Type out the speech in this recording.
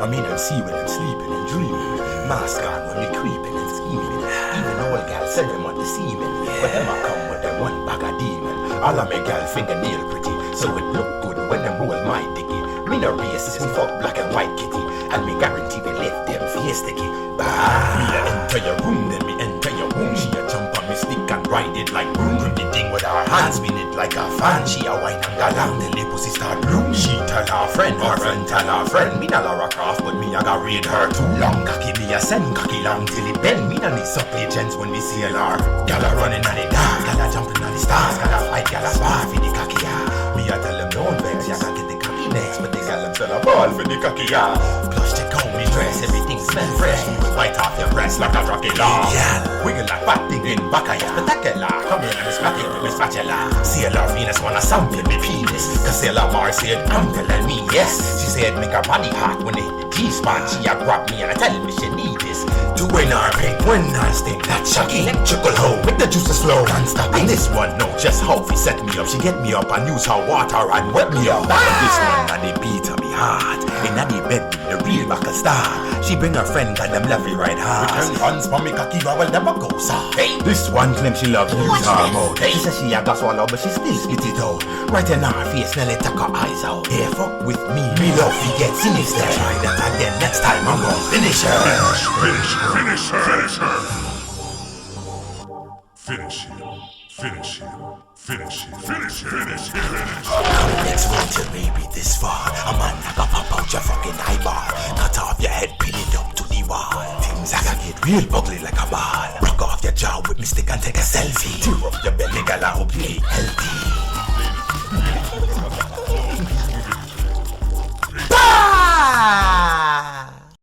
I mean, I'm see when I'm sleeping and dreaming. Mask on when me creeping and scheming. Even all gal said them want the semen. But them I come with them one bag of demon. All of me gal fingernail pretty, so it look good when them roll my dicky. Me no racist, me fuck black and white kitty. And me guarantee we left them face sticky. Bah! Me a enter your room, then me enter your womb. She a jump on me stick and ride it like broom. Grip the thing with her hands, spin it like a fan. She a wine and galang, the lip pussy start bloom. She tell her friend tell her friend. Me not Lara Croft, but me a ga raid her too. Long cocky me a send cocky long till it bend. Me no need supplicants when me see a lar. Gala running on the dark, gala jumping on the stars, gala fight, gala spar for the cocky ya. Me a tell them don't vex, ya can get the cocky next, but they got them sell a ball for the cocky ya. Plus check out me dress, everything smell fresh. White off your breast like a rocket law. Yeah, wiggle like fat thing in back of ya. Spectacular, come here and smack it with me spatula. Sailor Venus wanna sample me penis, cause Sailor Mars said uncle and me yes. She said make her body hot when it G-spot. She a grab me and I tell me she need this. To win our pink, when I stink that shocky electrical hoe, make the juices flow can't stop. And this one know just how she set me up. She get me up and use her water and wet me up. But this one and they beat her me hard. In the bed the real back a star. She bring her friend and them love me right hard. Return guns for me cocky but will never go so. Hey, this one claim she love use her mode. Hey, she says she a got swallow but she still spit it out. Right in her face, Nelly tuck her eyes out. Hey, fuck with me, me love he get sinister. Try that and then next time I'm gonna finish her. Finish her. Finish her. Finish her. Finish him. Finish him. Finish him. Finish him. Finish him. Come next one till maybe this far. A man I got pop out your fucking eyeball. Cut off your head, pin it up to the wall. Things I can get real ugly